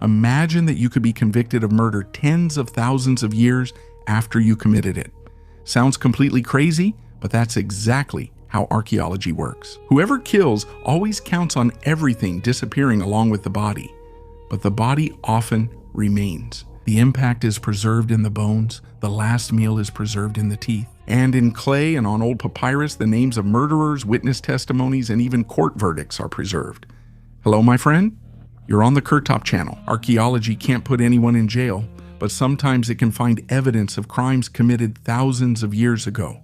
Imagine that you could be convicted of murder tens of thousands of years after you committed it. Sounds completely crazy, but that's exactly how archaeology works. Whoever kills always counts on everything disappearing along with the body, but the body often remains. The impact is preserved in the bones, the last meal is preserved in the teeth, and in clay and on old papyrus, the names of murderers, witness testimonies, and even court verdicts are preserved. Hello, my friend? You're on the Kurtop channel. Archaeology can't put anyone in jail, but sometimes it can find evidence of crimes committed thousands of years ago,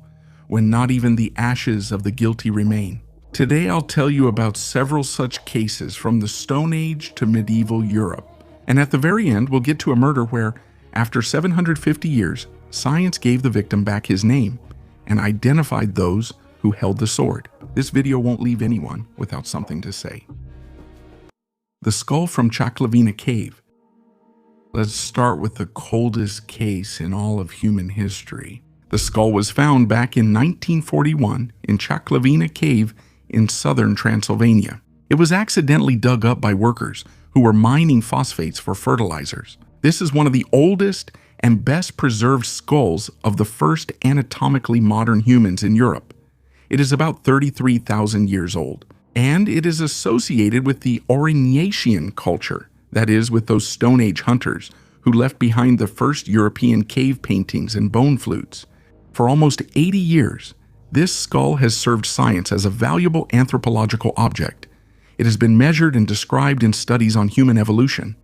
when not even the ashes of the guilty remain. Today I'll tell you about several such cases from the Stone Age to medieval Europe. And at the very end, we'll get to a murder where, after 750 years, science gave the victim back his name and identified those who held the sword. This video won't leave anyone without something to say. The skull from Chaklavina cave. Let's start with the coldest case in all of human history. The skull was found back in 1941 in Chaklavina cave in southern Transylvania. It was accidentally dug up by workers who were mining phosphates for fertilizers. This is one of the oldest and best preserved skulls of the first anatomically modern humans in Europe. It is about 33,000 years old, and it is associated with the Aurignacian culture, that is, with those Stone Age hunters who left behind the first European cave paintings and bone flutes. For almost 80 years, this skull has served science as a valuable anthropological object. It has been measured and described in studies on human evolution,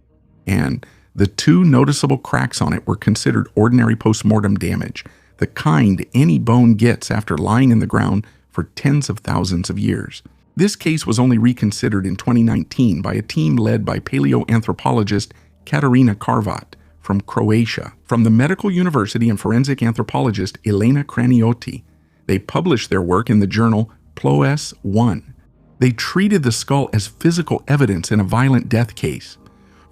and the two noticeable cracks on it were considered ordinary post-mortem damage, the kind any bone gets after lying in the ground for tens of thousands of years. This case was only reconsidered in 2019 by a team led by paleoanthropologist Katarina Karvat from Croatia. From the Medical University and forensic anthropologist Elena Craniotti, they published their work in the journal PLOS 1. They treated the skull as physical evidence in a violent death case.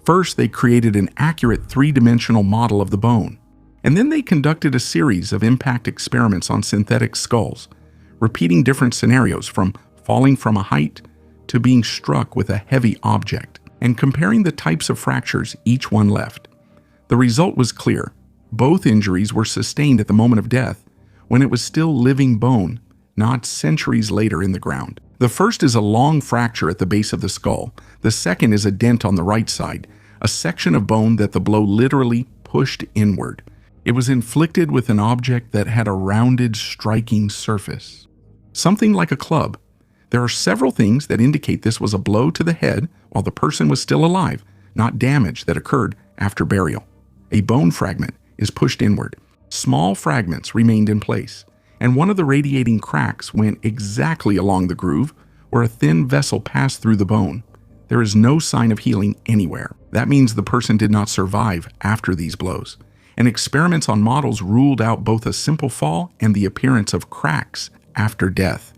First, they created an accurate three-dimensional model of the bone, and then they conducted a series of impact experiments on synthetic skulls, repeating different scenarios from falling from a height to being struck with a heavy object, and comparing the types of fractures each one left. The result was clear. Both injuries were sustained at the moment of death, when it was still living bone, not centuries later in the ground. The first is a long fracture at the base of the skull. The second is a dent on the right side, a section of bone that the blow literally pushed inward. It was inflicted with an object that had a rounded, striking surface, something like a club. There are several things that indicate this was a blow to the head while the person was still alive, not damage that occurred after burial. A bone fragment is pushed inward. Small fragments remained in place, and one of the radiating cracks went exactly along the groove where a thin vessel passed through the bone. There is no sign of healing anywhere. That means the person did not survive after these blows, and experiments on models ruled out both a simple fall and the appearance of cracks after death.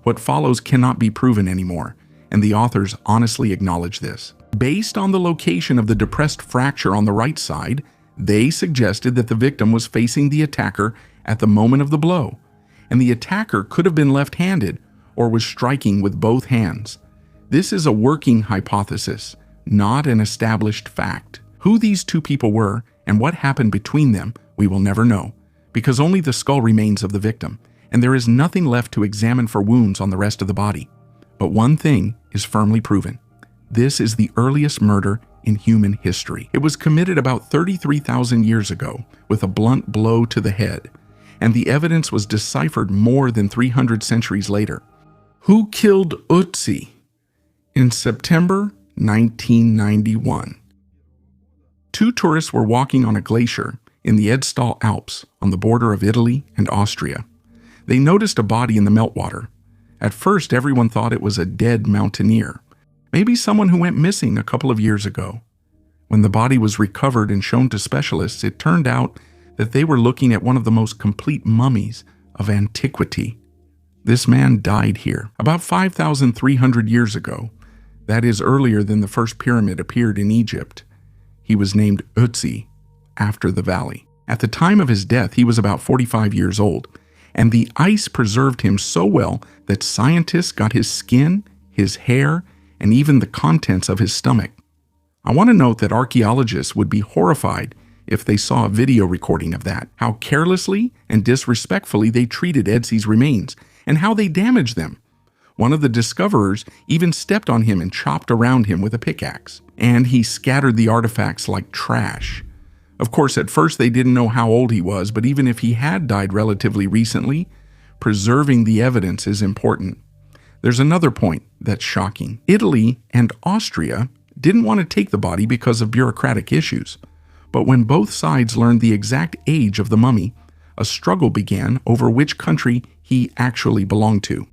What follows cannot be proven anymore, and the authors honestly acknowledge this. Based on the location of the depressed fracture on the right side, they suggested that the victim was facing the attacker at the moment of the blow, and the attacker could have been left-handed or was striking with both hands. This is a working hypothesis, not an established fact. Who these two people were and what happened between them, we will never know, because only the skull remains of the victim, and there is nothing left to examine for wounds on the rest of the body. But one thing is firmly proven. This is the earliest murder in human history. It was committed about 33,000 years ago with a blunt blow to the head, and the evidence was deciphered more than 300 centuries later. Who killed Ötzi? In September 1991, two tourists were walking on a glacier in the Ötztal Alps on the border of Italy and Austria. They noticed a body in the meltwater. At first, everyone thought it was a dead mountaineer, maybe someone who went missing a couple of years ago. When the body was recovered and shown to specialists, it turned out that they were looking at one of the most complete mummies of antiquity. This man died here about 5,300 years ago. That is earlier than the first pyramid appeared in Egypt. He was named Ötzi, after the valley. At the time of his death, he was about 45 years old, and the ice preserved him so well that scientists got his skin, his hair, and even the contents of his stomach. I want to note that archaeologists would be horrified if they saw a video recording of that, how carelessly and disrespectfully they treated Ötzi's remains, and how they damaged them. One of the discoverers even stepped on him and chopped around him with a pickaxe, and he scattered the artifacts like trash. Of course, at first they didn't know how old he was, but even if he had died relatively recently, preserving the evidence is important. There's another point that's shocking. Italy and Austria didn't want to take the body because of bureaucratic issues. But when both sides learned the exact age of the mummy, a struggle began over which country he actually belonged to.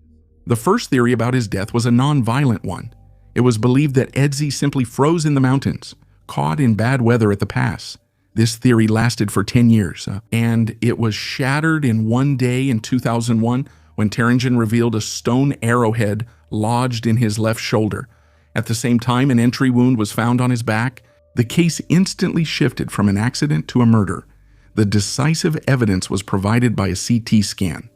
The first theory about his death was a non-violent one. It was believed that Ötzi simply froze in the mountains, caught in bad weather at the pass. This theory lasted for 10 years, and it was shattered in one day in 2001 when Terringen revealed a stone arrowhead lodged in his left shoulder. At the same time, an entry wound was found on his back. The case instantly shifted from an accident to a murder. The decisive evidence was provided by a CT scan.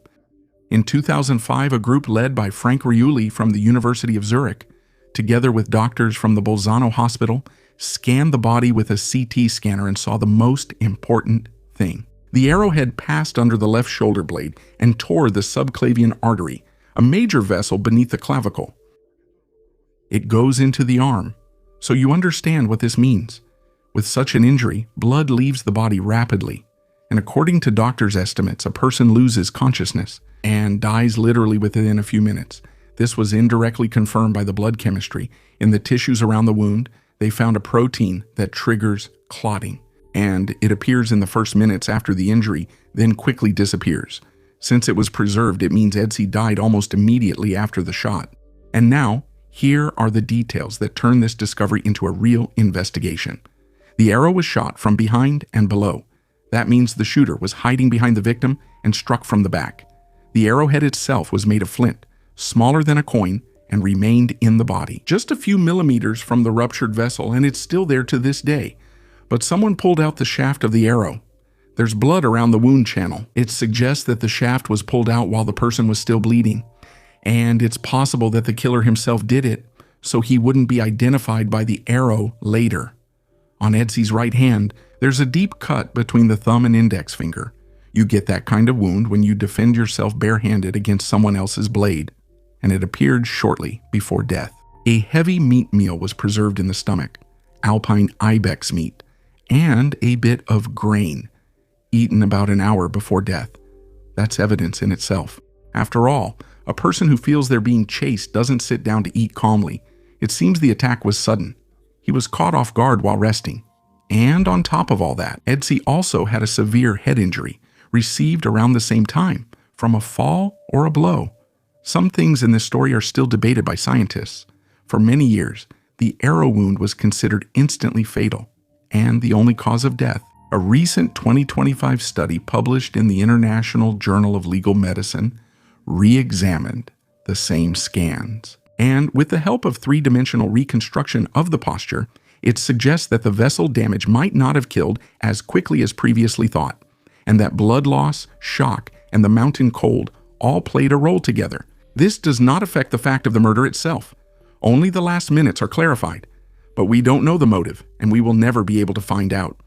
In 2005, a group led by Frank Riuli from the University of Zurich, together with doctors from the Bolzano Hospital, scanned the body with a CT scanner and saw the most important thing. The arrowhead passed under the left shoulder blade and tore the subclavian artery, a major vessel beneath the clavicle. It goes into the arm. So you understand what this means. With such an injury, blood leaves the body rapidly, and according to doctors' estimates, a person loses consciousness and dies literally within a few minutes. This was indirectly confirmed by the blood chemistry. In the tissues around the wound, they found a protein that triggers clotting, and it appears in the first minutes after the injury, then quickly disappears. Since it was preserved, it means Ötzi died almost immediately after the shot. And now, here are the details that turn this discovery into a real investigation. The arrow was shot from behind and below. That means the shooter was hiding behind the victim and struck from the back. The arrowhead itself was made of flint, smaller than a coin, and remained in the body, just a few millimeters from the ruptured vessel, and it's still there to this day. But someone pulled out the shaft of the arrow. There's blood around the wound channel. It suggests that the shaft was pulled out while the person was still bleeding. And it's possible that the killer himself did it so he wouldn't be identified by the arrow later. On Ötzi's right hand, there's a deep cut between the thumb and index finger. You get that kind of wound when you defend yourself barehanded against someone else's blade, and it appeared shortly before death. A heavy meat meal was preserved in the stomach, alpine ibex meat, and a bit of grain, eaten about an hour before death. That's evidence in itself. After all, a person who feels they're being chased doesn't sit down to eat calmly. It seems the attack was sudden. He was caught off guard while resting. And on top of all that, Ötzi also had a severe head injury, received around the same time, from a fall or a blow. Some things in this story are still debated by scientists. For many years, the arrow wound was considered instantly fatal, and the only cause of death. A recent 2025 study published in the International Journal of Legal Medicine re-examined the same scans. And with the help of three-dimensional reconstruction of the posture, it suggests that the vessel damage might not have killed as quickly as previously thought, and that blood loss, shock, and the mountain cold all played a role together. This does not affect the fact of the murder itself. Only the last minutes are clarified. But we don't know the motive, and we will never be able to find out.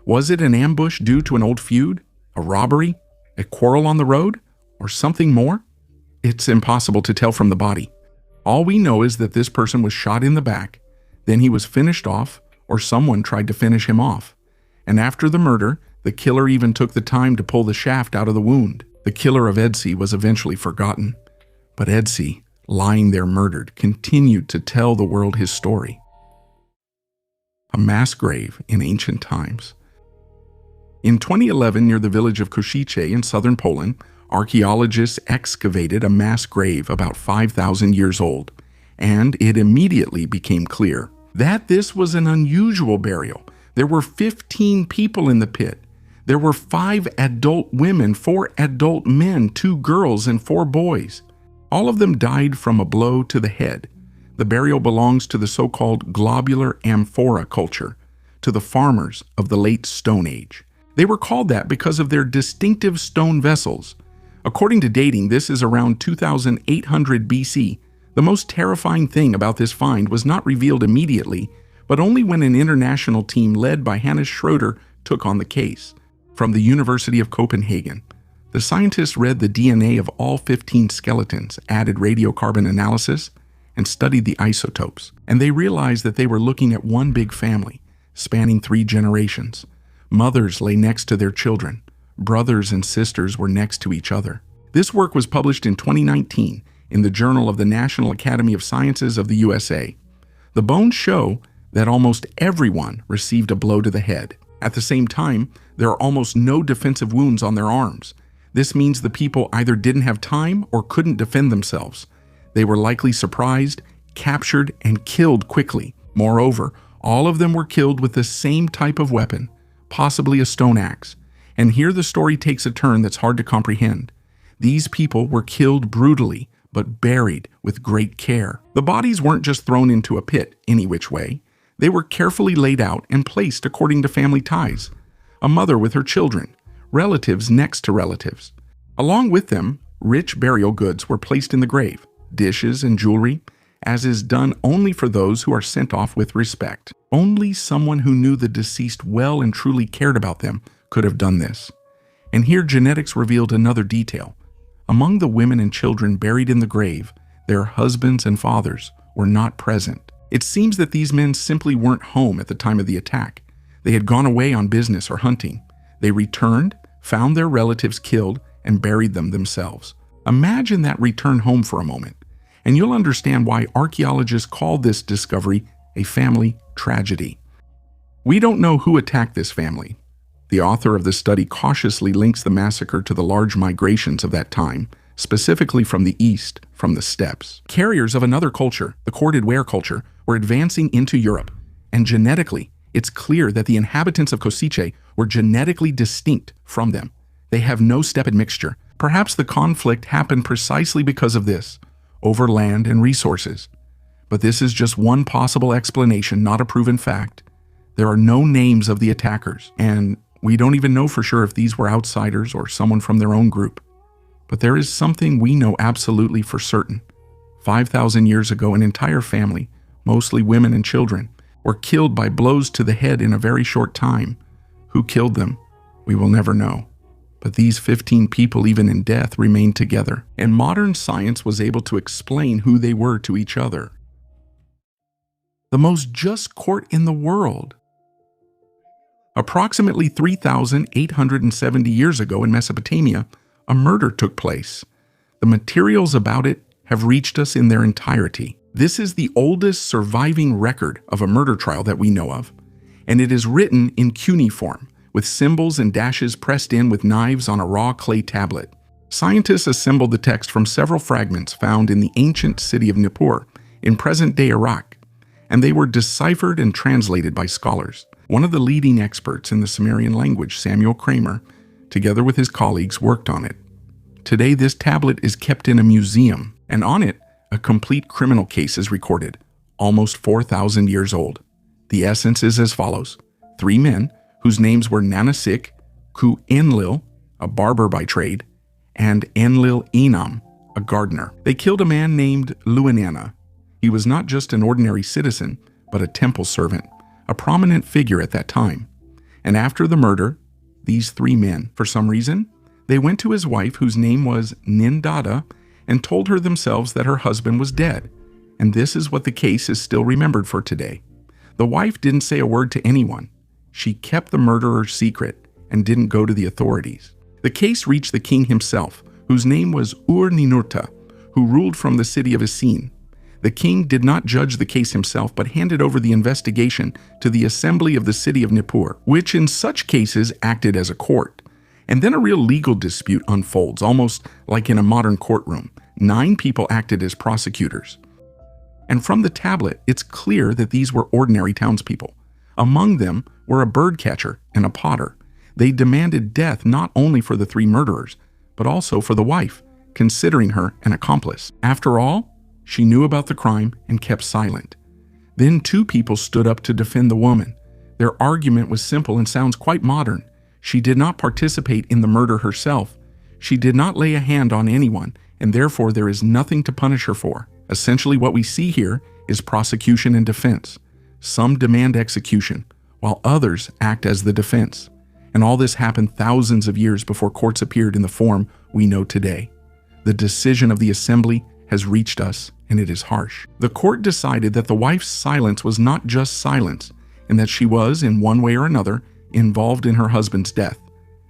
Was it an ambush due to an old feud, a robbery, a quarrel on the road, or something more? It's impossible to tell from the body. All we know is that this person was shot in the back, then he was finished off, or someone tried to finish him off. And after the murder, the killer even took the time to pull the shaft out of the wound. The killer of Ötzi was eventually forgotten. But Ötzi, lying there murdered, continued to tell the world his story. A mass grave in ancient times. In 2011, near the village of Koszyce in southern Poland, archaeologists excavated a mass grave about 5,000 years old, and it immediately became clear that this was an unusual burial. There were 15 people in the pit. There were 5 adult women, 4 adult men, 2 girls, and 4 boys. All of them died from a blow to the head. The burial belongs to the so-called globular amphora culture, to the farmers of the late Stone Age. They were called that because of their distinctive stone vessels. According to dating, this is around 2800 BC. The most terrifying thing about this find was not revealed immediately, but only when an international team led by Hannes Schroeder took on the case. From the University of Copenhagen, the scientists read the DNA of all 15 skeletons, added radiocarbon analysis, and studied the isotopes. And they realized that they were looking at one big family, spanning 3 generations. Mothers lay next to their children. Brothers and sisters were next to each other. This work was published in 2019 in the Journal of the National Academy of Sciences of the USA. The bones show that almost everyone received a blow to the head. At the same time, there are almost no defensive wounds on their arms. This means the people either didn't have time or couldn't defend themselves. They were likely surprised, captured, and killed quickly. Moreover, all of them were killed with the same type of weapon, possibly a stone axe. And here the story takes a turn that's hard to comprehend. These people were killed brutally, but buried with great care. The bodies weren't just thrown into a pit any which way. They were carefully laid out and placed according to family ties. A mother with her children, relatives next to relatives. Along with them, rich burial goods were placed in the grave, dishes and jewelry, as is done only for those who are sent off with respect. Only someone who knew the deceased well and truly cared about them could have done this. And here genetics revealed another detail. Among the women and children buried in the grave, their husbands and fathers were not present. It seems that these men simply weren't home at the time of the attack. They had gone away on business or hunting. They returned, found their relatives killed, and buried them themselves. Imagine that return home for a moment, and you'll understand why archaeologists call this discovery a family tragedy. We don't know who attacked this family. The author of the study cautiously links the massacre to the large migrations of that time, specifically from the east, from the steppes. Carriers of another culture, the corded ware culture, were advancing into Europe, and genetically, it's clear that the inhabitants of Koszyce were genetically distinct from them. They have no steppe admixture. Perhaps the conflict happened precisely because of this, over land and resources. But this is just one possible explanation, not a proven fact. There are no names of the attackers, and we don't even know for sure if these were outsiders or someone from their own group. But there is something we know absolutely for certain. 5,000 years ago, an entire family, mostly women and children, were killed by blows to the head in a very short time. Who killed them? We will never know. But these 15 people, even in death, remained together, and modern science was able to explain who they were to each other. The most just court in the world. Approximately 3,870 years ago in Mesopotamia, a murder took place. The materials about it have reached us in their entirety. This is the oldest surviving record of a murder trial that we know of, and it is written in cuneiform, with symbols and dashes pressed in with knives on a raw clay tablet. Scientists assembled the text from several fragments found in the ancient city of Nippur, in present-day Iraq, and they were deciphered and translated by scholars. One of the leading experts in the Sumerian language, Samuel Kramer, together with his colleagues, worked on it. Today, this tablet is kept in a museum, and on it, a complete criminal case is recorded, almost 4,000 years old. The essence is as follows. 3 men, whose names were Nanasik, Ku Enlil, a barber by trade, and Enlil Enam, a gardener. They killed a man named Luanana. He was not just an ordinary citizen, but a temple servant, a prominent figure at that time. And after the murder, these 3 men, for some reason, they went to his wife, whose name was Nindada, and told her themselves that her husband was dead. And this is what the case is still remembered for today. The wife didn't say a word to anyone. She kept the murderer secret and didn't go to the authorities. The case reached the king himself, whose name was Ur-Ninurta, who ruled from the city of Essene. The king did not judge the case himself, but handed over the investigation to the assembly of the city of Nippur, which in such cases acted as a court. And then a real legal dispute unfolds, almost like in a modern courtroom. 9 people acted as prosecutors. And from the tablet, it's clear that these were ordinary townspeople. Among them were a bird catcher and a potter. They demanded death not only for the 3 murderers, but also for the wife, considering her an accomplice. After all, she knew about the crime and kept silent. Then 2 people stood up to defend the woman. Their argument was simple and sounds quite modern. She did not participate in the murder herself. She did not lay a hand on anyone, and therefore there is nothing to punish her for. Essentially what we see here is prosecution and defense. Some demand execution, while others act as the defense. And all this happened thousands of years before courts appeared in the form we know today. The decision of the assembly has reached us, and it is harsh. The court decided that the wife's silence was not just silence, and that she was, in one way or another, involved in her husband's death.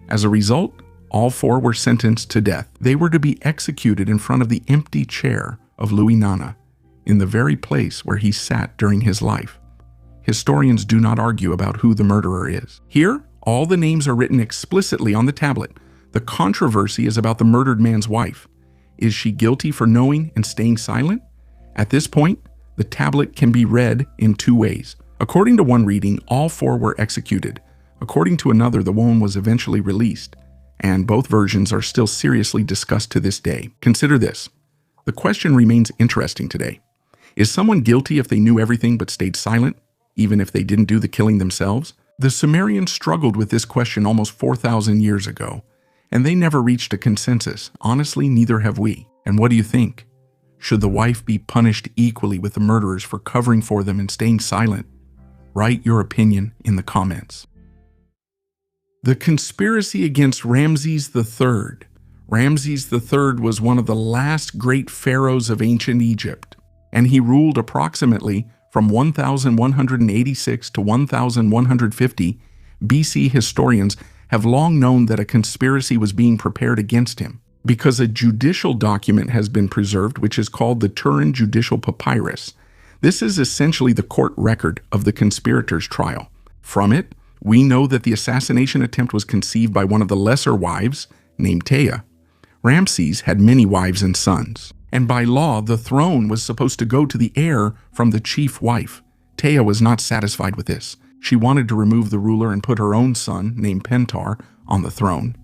As a result, all four were sentenced to death. They were to be executed in front of the empty chair of Louis Nana, in the very place where he sat during his life. Historians do not argue about who the murderer is. Here, all the names are written explicitly on the tablet. The controversy is about the murdered man's wife. Is she guilty for knowing and staying silent? At this point, the tablet can be read in two ways. According to one reading, all four were executed. According to another, the woman was eventually released. And both versions are still seriously discussed to this day. Consider this. The question remains interesting today. Is someone guilty if they knew everything but stayed silent, even if they didn't do the killing themselves? The Sumerians struggled with this question almost 4,000 years ago, and they never reached a consensus. Honestly, neither have we. And what do you think? Should the wife be punished equally with the murderers for covering for them and staying silent? Write your opinion in the comments. The conspiracy against Ramses III. Ramses III was one of the last great pharaohs of ancient Egypt, and he ruled approximately from 1186 to 1150 BC. Historians have long known that a conspiracy was being prepared against him, because a judicial document has been preserved which is called the Turin Judicial Papyrus. This is essentially the court record of the conspirators' trial. From it, we know that the assassination attempt was conceived by one of the lesser wives, named Tea. Ramses had many wives and sons, and by law, the throne was supposed to go to the heir from the chief wife. Tea was not satisfied with this. She wanted to remove the ruler and put her own son, named Pentar, on the throne.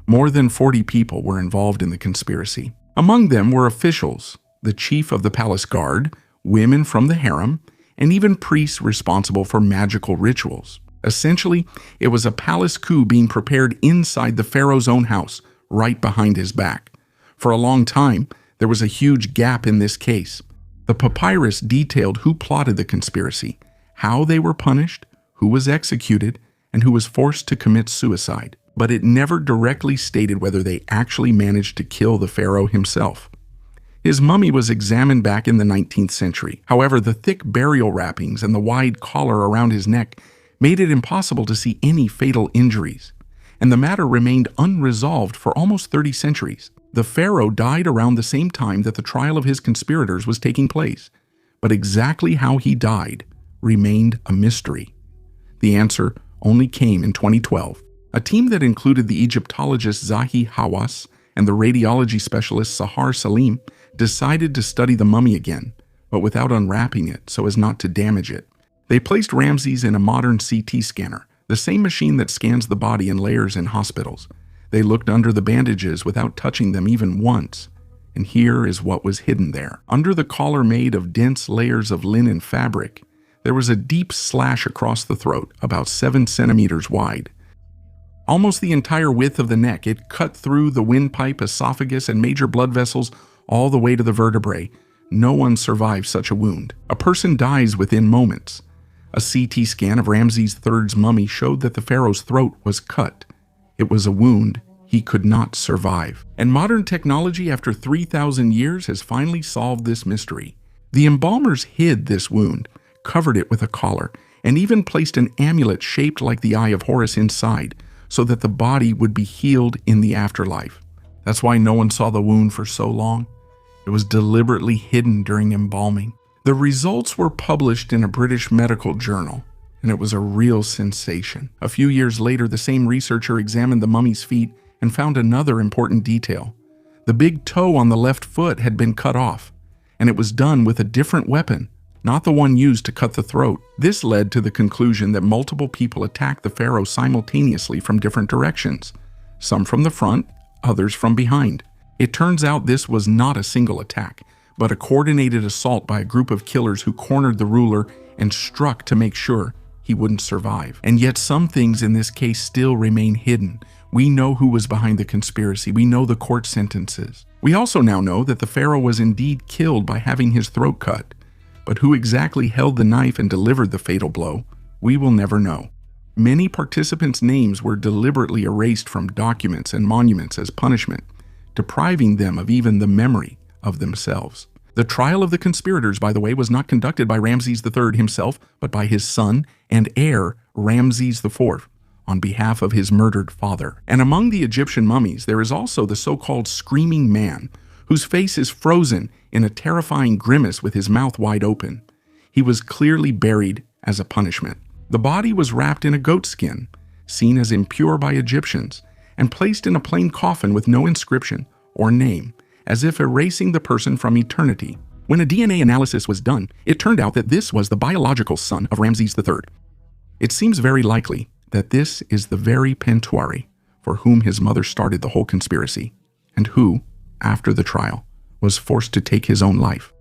More than 40 people were involved in the conspiracy. Among them were officials, the chief of the palace guard, women from the harem, and even priests responsible for magical rituals. Essentially, it was a palace coup being prepared inside the pharaoh's own house, right behind his back. For a long time, there was a huge gap in this case. The papyrus detailed who plotted the conspiracy, how they were punished, who was executed, and who was forced to commit suicide. But it never directly stated whether they actually managed to kill the pharaoh himself. His mummy was examined back in the 19th century. However, the thick burial wrappings and the wide collar around his neck made it impossible to see any fatal injuries, and the matter remained unresolved for almost 30 centuries. The pharaoh died around the same time that the trial of his conspirators was taking place, but exactly how he died remained a mystery. The answer only came in 2012. A team that included the Egyptologist Zahi Hawass and the radiology specialist Sahar Salim decided to study the mummy again, but without unwrapping it so as not to damage it. They placed Ramses in a modern CT scanner, the same machine that scans the body in layers in hospitals. They looked under the bandages without touching them even once. And here is what was hidden there. Under the collar made of dense layers of linen fabric, there was a deep slash across the throat, about 7 centimeters wide. Almost the entire width of the neck, it cut through the windpipe, esophagus, and major blood vessels all the way to the vertebrae. No one survives such a wound. A person dies within moments. A CT scan of Ramses III's mummy showed that the pharaoh's throat was cut. It was a wound he could not survive. And modern technology, after 3,000 years, has finally solved this mystery. The embalmers hid this wound, covered it with a collar, and even placed an amulet shaped like the Eye of Horus inside, so that the body would be healed in the afterlife. That's why no one saw the wound for so long. It was deliberately hidden during embalming. The results were published in a British medical journal, and it was a real sensation. A few years later, the same researcher examined the mummy's feet and found another important detail. The big toe on the left foot had been cut off, and it was done with a different weapon, not the one used to cut the throat. This led to the conclusion that multiple people attacked the pharaoh simultaneously from different directions, some from the front, others from behind. It turns out this was not a single attack, but a coordinated assault by a group of killers who cornered the ruler and struck to make sure he wouldn't survive. And yet some things in this case still remain hidden. We know who was behind the conspiracy. We know the court sentences. We also now know that the pharaoh was indeed killed by having his throat cut. but who exactly held the knife and delivered the fatal blow, we will never know. Many participants' names were deliberately erased from documents and monuments as punishment, depriving them of even the memory of themselves. The trial of the conspirators, by the way, was not conducted by Ramses III himself, but by his son and heir, Ramses IV, on behalf of his murdered father. And among the Egyptian mummies, there is also the so-called screaming man, whose face is frozen in a terrifying grimace with his mouth wide open. He was clearly buried as a punishment. The body was wrapped in a goat skin, seen as impure by Egyptians, and placed in a plain coffin with no inscription or name, as if erasing the person from eternity. When a DNA analysis was done, it turned out that this was the biological son of Ramses III. It seems very likely that this is the very Pentuari for whom his mother started the whole conspiracy, and who, after the trial, was forced to take his own life.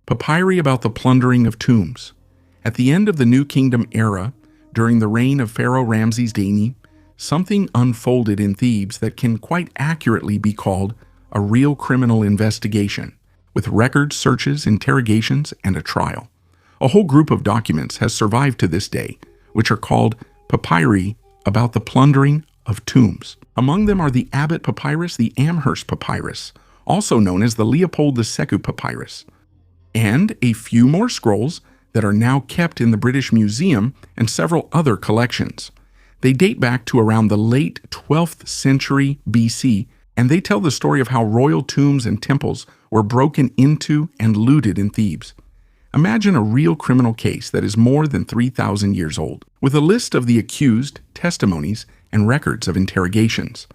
Papyri about the plundering of tombs. At the end of the New Kingdom era, during the reign of Pharaoh Ramses II, something unfolded in Thebes that can quite accurately be called a real criminal investigation, with records, searches, interrogations, and a trial. A whole group of documents has survived to this day, which are called papyri about the plundering of tombs. Among them are the Abbot Papyrus, the Amherst Papyrus, also known as the Leopold II Papyrus, and a few more scrolls that are now kept in the British Museum and several other collections. They date back to around the late 12th century BC, and they tell the story of how royal tombs and temples were broken into and looted in Thebes. Imagine a real criminal case that is more than 3,000 years old, with a list of the accused, testimonies, and records of interrogations.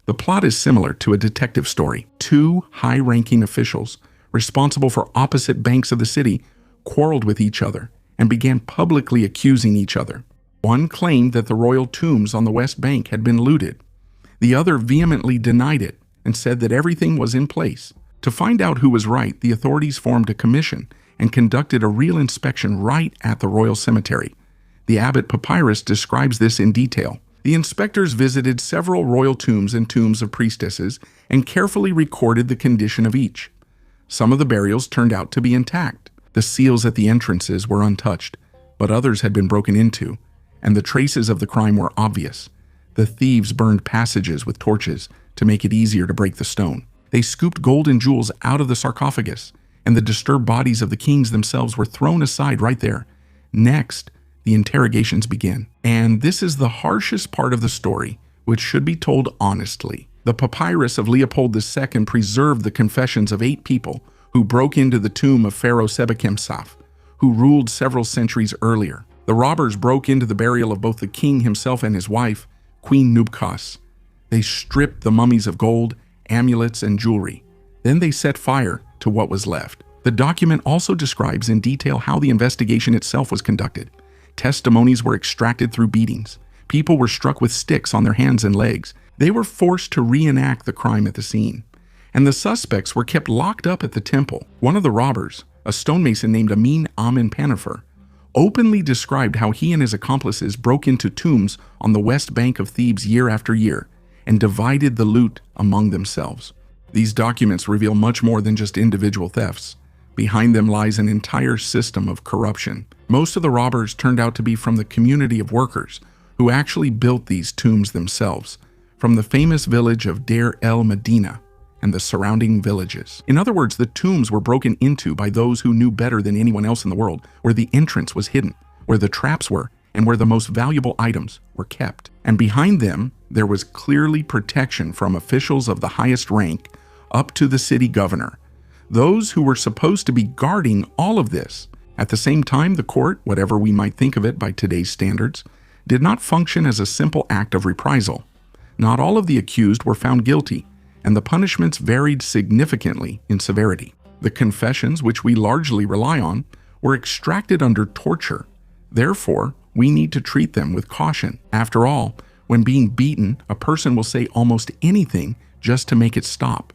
The plot is similar to a detective story. Two high-ranking officials, responsible for opposite banks of the city, quarreled with each other and began publicly accusing each other. One claimed that the royal tombs on the West Bank had been looted. The other vehemently denied it and said that everything was in place. To find out who was right, the authorities formed a commission and conducted a real inspection right at the royal cemetery. The Abbot Papyrus describes this in detail. The inspectors visited several royal tombs and tombs of priestesses and carefully recorded the condition of each. Some of the burials turned out to be intact. The seals at the entrances were untouched, but others had been broken into, and the traces of the crime were obvious. The thieves burned passages with torches to make it easier to break the stone. They scooped gold and jewels out of the sarcophagus, and the disturbed bodies of the kings themselves were thrown aside right there. Next, the interrogations begin. And this is the harshest part of the story, which should be told honestly. The papyrus of Leopold II preserved the confessions of 8 people who broke into the tomb of Pharaoh Sebekemsaf, who ruled several centuries earlier. The robbers broke into the burial of both the king himself and his wife, Queen Nubkas. They stripped the mummies of gold, amulets, and jewelry. Then they set fire to what was left. The document also describes in detail how the investigation itself was conducted. Testimonies were extracted through beatings. People were struck with sticks on their hands and legs. They were forced to reenact the crime at the scene. And the suspects were kept locked up at the temple. One of the robbers, a stonemason named Amin Amin Panifer, openly described how he and his accomplices broke into tombs on the west bank of Thebes year after year and divided the loot among themselves. These documents reveal much more than just individual thefts. Behind them lies an entire system of corruption. Most of the robbers turned out to be from the community of workers who actually built these tombs themselves, from the famous village of Deir el Medina and the surrounding villages. In other words, the tombs were broken into by those who knew better than anyone else in the world where the entrance was hidden, where the traps were, and where the most valuable items were kept. And behind them, there was clearly protection from officials of the highest rank up to the city governor, those who were supposed to be guarding all of this. At the same time, the court, whatever we might think of it by today's standards, did not function as a simple act of reprisal. Not all of the accused were found guilty, and the punishments varied significantly in severity. The confessions, which we largely rely on, were extracted under torture. Therefore, we need to treat them with caution. After all, when being beaten, a person will say almost anything just to make it stop.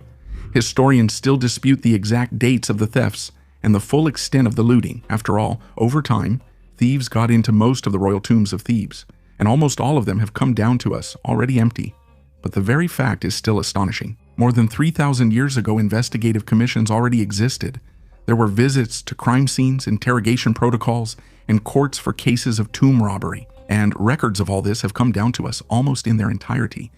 Historians still dispute the exact dates of the thefts and the full extent of the looting. After all, over time, thieves got into most of the royal tombs of Thebes, and almost all of them have come down to us already empty. But the very fact is still astonishing. More than 3,000 years ago, investigative commissions already existed. There were visits to crime scenes, interrogation protocols, and courts for cases of tomb robbery, and records of all this have come down to us almost in their entirety.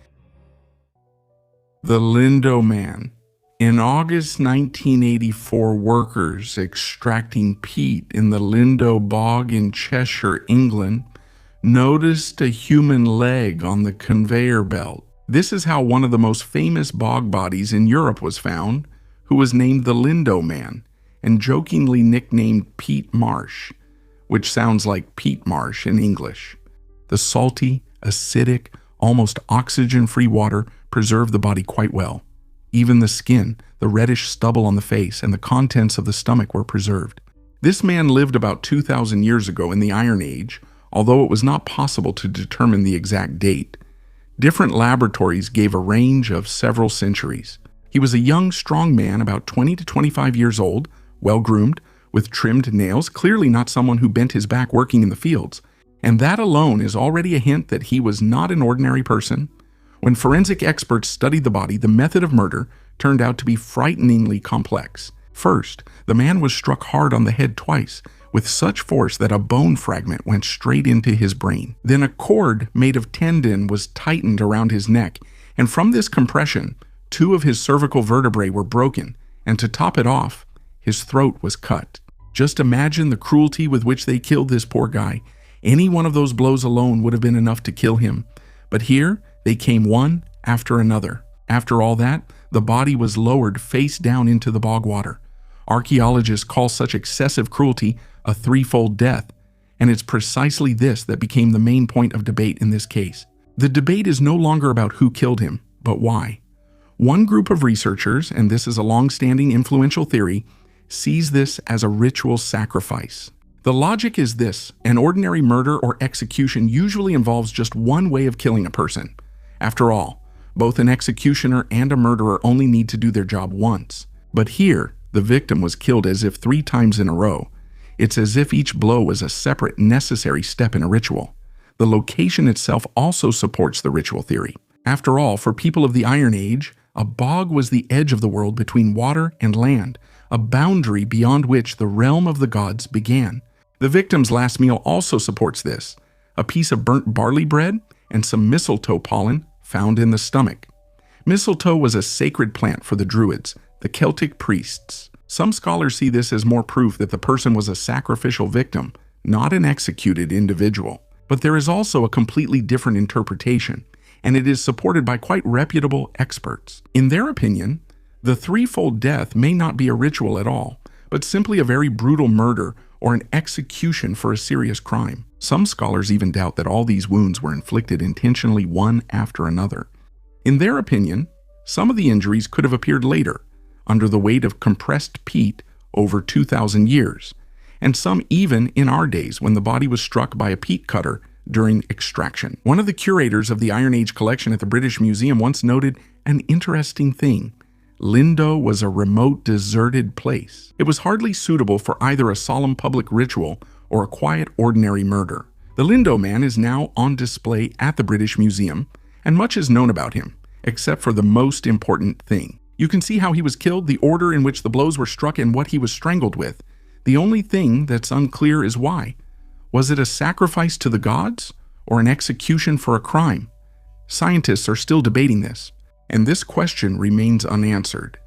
The Lindow Man. In August 1984, workers extracting peat in the Lindow bog in Cheshire, England, noticed a human leg on the conveyor belt. This is how one of the most famous bog bodies in Europe was found, who was named the Lindow Man and jokingly nicknamed Pete Marsh, which sounds like peat marsh in English. The salty, acidic, almost oxygen-free water preserved the body quite well. Even the skin, the reddish stubble on the face, and the contents of the stomach were preserved. This man lived about 2,000 years ago in the Iron Age, although it was not possible to determine the exact date. Different laboratories gave a range of several centuries. He was a young, strong man, about 20 to 25 years old, well-groomed, with trimmed nails, clearly not someone who bent his back working in the fields. And that alone is already a hint that he was not an ordinary person. When forensic experts studied the body, the method of murder turned out to be frighteningly complex. First, the man was struck hard on the head twice, with such force that a bone fragment went straight into his brain. Then a cord made of tendon was tightened around his neck, and from this compression, 2 of his cervical vertebrae were broken, and to top it off, his throat was cut. Just imagine the cruelty with which they killed this poor guy. Any one of those blows alone would have been enough to kill him. But here, they came one after another. After all that, the body was lowered face down into the bog water. Archaeologists call such excessive cruelty a threefold death, and it's precisely this that became the main point of debate in this case. The debate is no longer about who killed him, but why. One group of researchers, and this is a long-standing influential theory, sees this as a ritual sacrifice. The logic is this: an ordinary murder or execution usually involves just one way of killing a person. After all, both an executioner and a murderer only need to do their job once. But here, the victim was killed as if 3 times in a row. It's as if each blow was a separate, necessary step in a ritual. The location itself also supports the ritual theory. After all, for people of the Iron Age, a bog was the edge of the world between water and land, a boundary beyond which the realm of the gods began. The victim's last meal also supports this: a piece of burnt barley bread and some mistletoe pollen found in the stomach. Mistletoe was a sacred plant for the Druids, the Celtic priests. Some scholars see this as more proof that the person was a sacrificial victim, not an executed individual. But there is also a completely different interpretation, and it is supported by quite reputable experts. In their opinion, the threefold death may not be a ritual at all, but simply a very brutal murder or an execution for a serious crime. Some scholars even doubt that all these wounds were inflicted intentionally one after another. In their opinion, some of the injuries could have appeared later, under the weight of compressed peat over 2,000 years, and some even in our days when the body was struck by a peat cutter during extraction. One of the curators of the Iron Age collection at the British Museum once noted an interesting thing. Lindow was a remote, deserted place. It was hardly suitable for either a solemn public ritual or a quiet, ordinary murder. The Lindow Man is now on display at the British Museum, and much is known about him, except for the most important thing. You can see how he was killed, the order in which the blows were struck, and what he was strangled with. The only thing that's unclear is why. Was it a sacrifice to the gods, or an execution for a crime? Scientists are still debating this, and this question remains unanswered.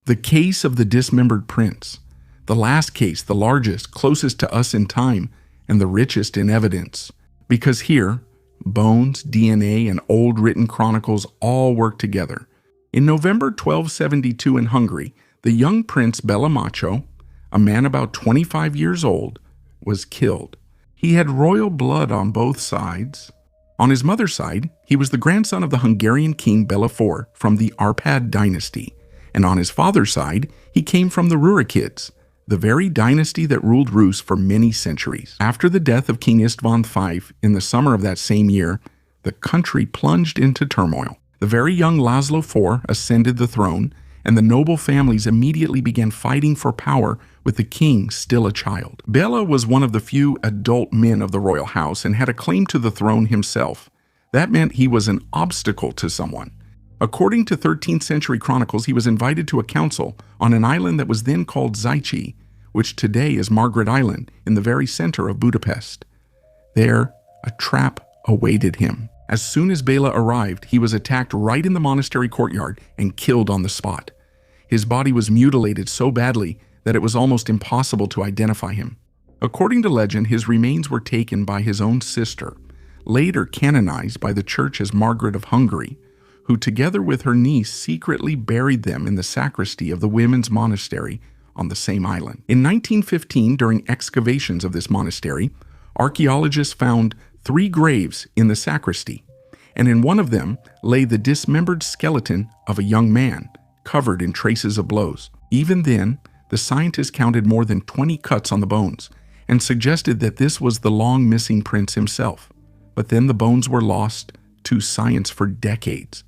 The case of the dismembered prince. The last case, the largest, closest to us in time, and the richest in evidence. Because here, bones, DNA, and old written chronicles all work together. In November 1272 in Hungary, the young prince Béla, a man about 25 years old, was killed. He had royal blood on both sides. On his mother's side, he was the grandson of the Hungarian king Béla IV from the Arpad dynasty, and on his father's side, he came from the Rurikids, the very dynasty that ruled Rus for many centuries. After the death of King István V in the summer of that same year, the country plunged into turmoil. The very young Laszlo IV ascended the throne, and the noble families immediately began fighting for power with the king still a child. Béla was one of the few adult men of the royal house and had a claim to the throne himself. That meant he was an obstacle to someone. According to 13th century chronicles, he was invited to a council on an island that was then called Zajci, which today is Margaret Island, in the very center of Budapest. There, a trap awaited him. As soon as Béla arrived, he was attacked right in the monastery courtyard and killed on the spot. His body was mutilated so badly that it was almost impossible to identify him. According to legend, his remains were taken by his own sister, later canonized by the church as Margaret of Hungary, who together with her niece secretly buried them in the sacristy of the women's monastery on the same island. In 1915, during excavations of this monastery, archaeologists found 3 graves in the sacristy, and in one of them lay the dismembered skeleton of a young man, covered in traces of blows. Even then, the scientists counted more than 20 cuts on the bones and suggested that this was the long-missing prince himself. But then the bones were lost to science for decades.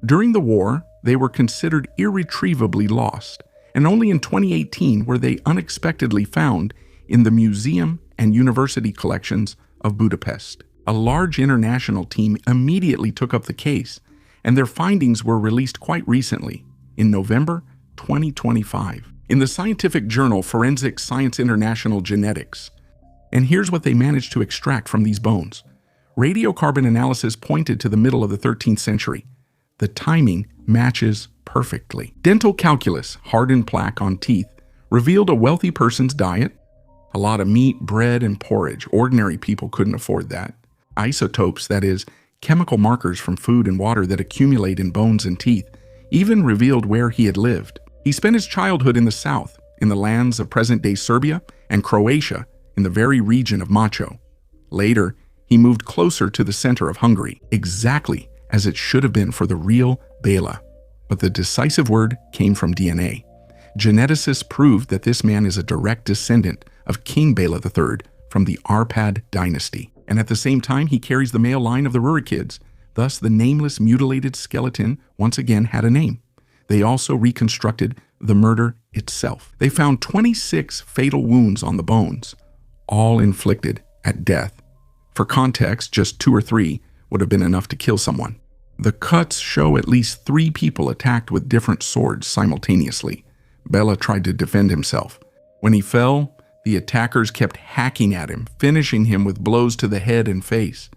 During the war, they were considered irretrievably lost, and only in 2018 were they unexpectedly found in the museum and university collections of Budapest. A large international team immediately took up the case, and their findings were released quite recently, in November 2025, in the scientific journal Forensic Science International Genetics. And here's what they managed to extract from these bones. Radiocarbon analysis pointed to the middle of the 13th century. The timing matches perfectly. Dental calculus, hardened plaque on teeth, revealed a wealthy person's diet. A lot of meat, bread, and porridge. Ordinary people couldn't afford that. Isotopes, that is, chemical markers from food and water that accumulate in bones and teeth, even revealed where he had lived. He spent his childhood in the south, in the lands of present-day Serbia and Croatia, in the very region of Macho. Later, he moved closer to the center of Hungary, exactly as it should have been for the real Béla. But the decisive word came from DNA. Geneticists proved that this man is a direct descendant of King Béla III from the Arpad dynasty. And at the same time, he carries the male line of the Rurikids. Thus, the nameless mutilated skeleton once again had a name. They also reconstructed the murder itself. They found 26 fatal wounds on the bones, all inflicted at death. For context, just 2 or 3 would have been enough to kill someone. The cuts show at least 3 people attacked with different swords simultaneously. Béla tried to defend himself. When he fell, the attackers kept hacking at him, finishing him with blows to the head and face.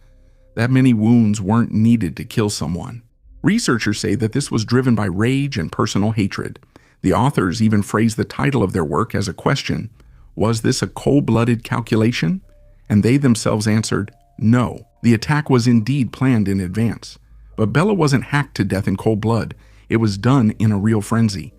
That many wounds weren't needed to kill someone. Researchers say that this was driven by rage and personal hatred. The authors even phrased the title of their work as a question: was this a cold-blooded calculation? And they themselves answered, no. The attack was indeed planned in advance. But Béla wasn't hacked to death in cold blood. It was done in a real frenzy.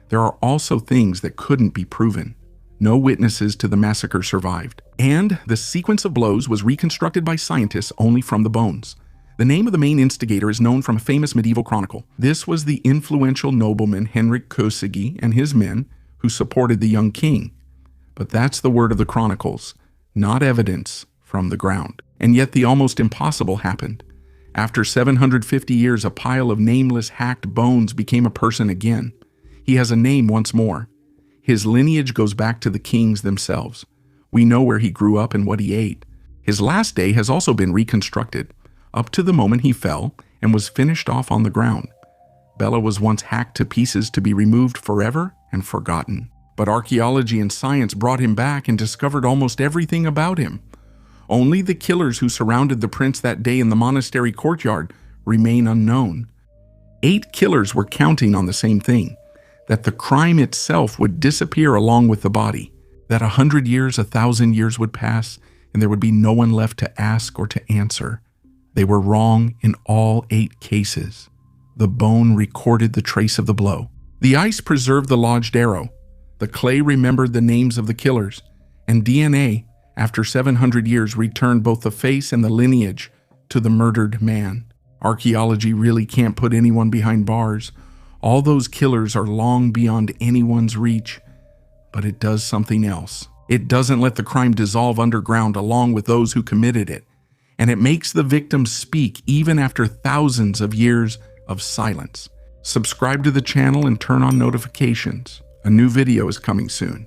There are also things that couldn't be proven. No witnesses to the massacre survived. And the sequence of blows was reconstructed by scientists only from the bones. The name of the main instigator is known from a famous medieval chronicle. This was the influential nobleman Henrik Koszyce and his men who supported the young king. But that's the word of the chronicles, not evidence from the ground. And yet the almost impossible happened. After 750 years, a pile of nameless hacked bones became a person again. He has a name once more. His lineage goes back to the kings themselves. We know where he grew up and what he ate. His last day has also been reconstructed, up to the moment he fell and was finished off on the ground. Béla was once hacked to pieces to be removed forever and forgotten. But archaeology and science brought him back and discovered almost everything about him. Only the killers who surrounded the prince that day in the monastery courtyard remain unknown. 8 killers were counting on the same thing: that the crime itself would disappear along with the body, that 100 years, 1,000 years would pass, and there would be no one left to ask or to answer. They were wrong in all 8 cases. The bone recorded the trace of the blow. The ice preserved the lodged arrow. The clay remembered the names of the killers. And DNA, after 700 years, returned both the face and the lineage to the murdered man. Archaeology really can't put anyone behind bars. All those killers are long beyond anyone's reach. But it does something else. It doesn't let the crime dissolve underground along with those who committed it. And it makes the victims speak even after thousands of years of silence. Subscribe to the channel and turn on notifications. A new video is coming soon.